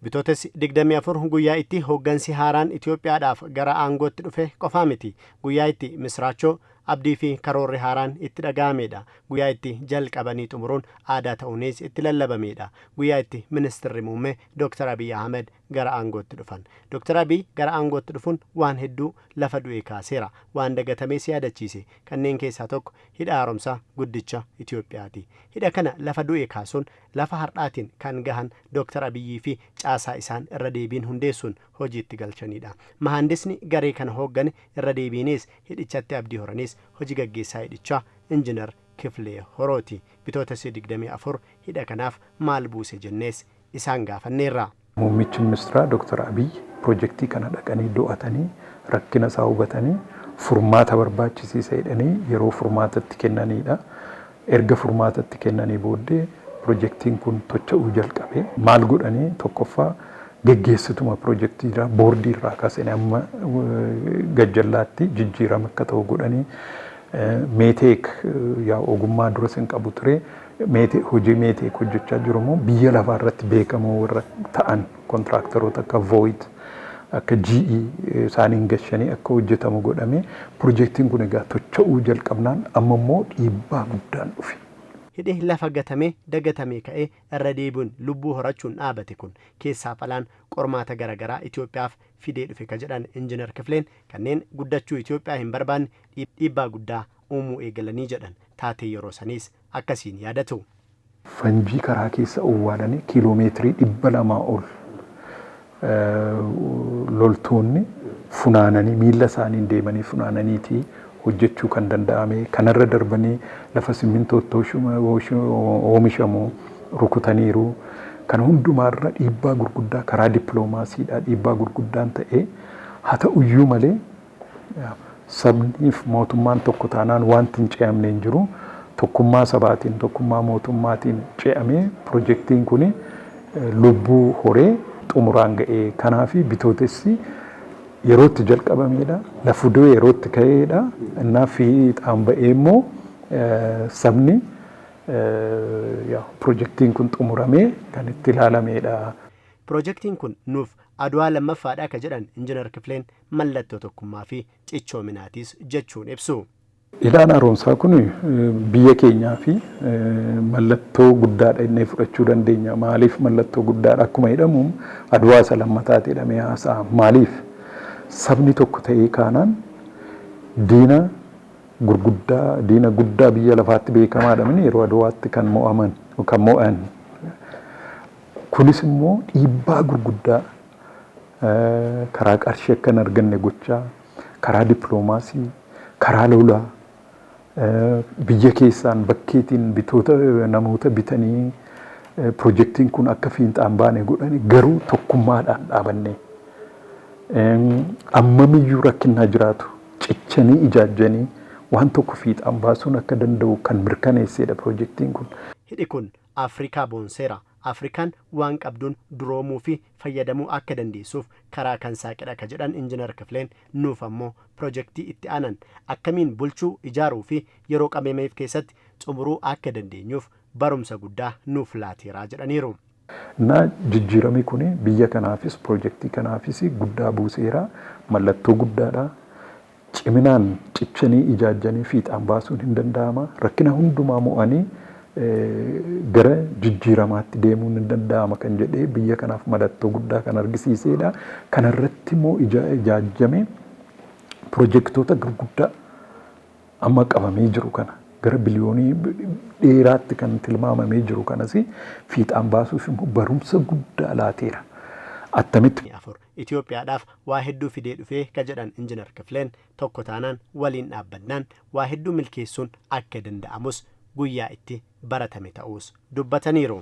Bitootes 24 guyyaa itti hooggansi haaraan Itoophiyaadhaaf gara aangootti dhufe qofaa miti. Guyyaa itti misraachoo abdii fi karoorri haaraan itti dhaga'amedha. Guyyaa itti jalqabanii xumuruun aadaa ta'uunis itti lallabamedha. Guyyaa itti ministeerri muummee Dr. Abiy Ahmed gara aangootti dhufan. Dr. Abiy gara aangootti dhufuun waan hedduu lafa du'e kaaseera. Waan dagatamee si yaadachiise. Kanneen keessaa tokko hidha haaromsaa guddicha Itoophiyaati. Hidha kana lafa du'e kaasuun lafa har'aatiin kan gahan Dr. Abiyyii fi caasaa isaan irra deebiin hundeessuun hojiitti galchanidha. Mahandisni garee kana hooggane irra deebiinis hidhichatti abdii horanis hojii gaggeessaa hidhichaa Injiinar Kifilee Horooti. Bitootes 24 hidha kanaaf maal buuse jennees isaan gaafanneerra. Muummichi ministeeraa Dr. Abiy piroojeektii kana dhaqanii do'atanii rakkina isaa hubatanii furmaata barbaachisiisa jedhanii yeroo furmaatatti kennanidha. Erga furmaatatti kennanii booddee piroojeektiin kun tocha'uu jalqabe. Maal godhanii tokkoffaa geggeessituma piroojeektii irraa boordii irraa kaasanii amma gajjallaatti jijjiirama akka ta'u godhanii meeteek yaa ogummaa dura sin qabu ture. Hojii meeteek hojjechaa jiru immoo biyya lafaa irratti beekamoo warra ta'an kontiraaktaroota akka Void akka GE isaaniin gashanii akka hojjetamu godhame piroojeektiin kun egaa tocha'uu jalqabnaan amma immoo dhiibbaa guddaan dhufe. Hidhi lafa gatamee dagatamee ka'ee irra deebiin lubbuu horachuun dhaabate kun keessaa falaan qormaata garaagaraa Itoophiyaaf fidee dhufe ka jedhan Injiinar Kifileen kanneen guddachuu Itoophiyaa hin barbaanne dhiibbaa guddaa uumuu eegalanii jedhan taatee yeroo saniis akkasiin yaadatu. Fanjii karaa keessa owwaalanii kiiloomeetirii 200 ol loltoonni funaananii miila isaaniin deemanii funaananiitii hojjechuu kan danda'ame kanarra darbanii lafa simmintootti oomishamu rukutaniiru. Kan hundumaarra dhiibbaa gurguddaa karaa dippiloomaasiidhaa dhiibbaa gurguddaan ta'ee haa ta'uyyuu malee sabniif mootummaan tokko taanaan wanti hin ce'amne hin jiru. Tokkummaa sabaatiin tokkummaa mootummaatiin ce'amee piroojeektiin kun lubbuu horee xumuraan ga'ee kanaaf bitootessi yerootti jalqabamedha. Lafa du'e yerootti ka'eedha. Innaa fiixaan ba'ee immoo sabni piroojeektiin kun xumuramee kan itti ilaalamedha. Piroojeektiin kun nuuf Adwaa lammaffaadhaa ka jedhan Injiinar Kifileen mallattoo tokkummaa fi cichoominaatiis jechuun ibsu. Hidhaan haaromsaa kun biyya keenyaa fi mallattoo guddaadha innee fudhachuu dandeenya. Maaliif mallattoo guddaadha akkuma jedhamu Adwaa isa lammataati jedhamee haasa'a. Maaliif sabni tokko ta'ee kaanaan diina guddaa biyya lafaatti beekamaadha yeroo Adwaatti kan mo'an. Kunis immoo dhiibbaa gurguddaa karaa qarshii akka hin arganne gochaa karaa dippiloomaasii karaa lolaa biyya keessaan bakkeetiin bitoota namoota bitanii piroojeektiin kun akka fiixaan baane godhani garuu tokkummaadhaan dhaabanne ammamiyyuu rakkinaa jiraatu cichanii ijaajjanii waan tokko fiixaan baasuun akka danda'u kan mirkaneessedha piroojeektiin kun. Hidhi kun Afrikaa boonseera. Afrikaan waan qabduun duroomuu fi fayyadamuu akka dandeessuuf karaa kan saaqedha ka jedhan Injiinar Kifileen nuuf ammoo piroojeektii itti aanan akkamiin bulchuu ijaaruu fi yeroo qabameef keessatti xumuruu akka dandeenyuuf barumsa guddaa nuuf laateeraa jedhaniiru. Jijjiiramni kun biyya kanaafis piroojeektii kanaafis guddaa buuseera mallattoo guddaadha. Ciminaan cichanii ijaajjanii fiixaan baasuun hin danda'ama. Rakkina hundumaa mo'anii gara jijjiiramaatti deemuun hin danda'ama kan jedhee biyya kanaaf mallattoo guddaa kan argisiisedha. Kanarratti immoo ijaajjame piroojeektoota gurguddaa amma qabamee jiru kana gara biliyoonii dheeraatti kan tilmaamamee jiru kanas fiixaan baasuuf immoo barumsa guddaa laateera. Attamitti Itoophiyaadhaaf waa hedduu fidee dhufee ka jedhan Injiinar Kifileen tokko taanaan waliin dhaabbannaan waa hedduu milkeessuun akka danda'amus guyyaa itti baratame ta'us dubbataniiru.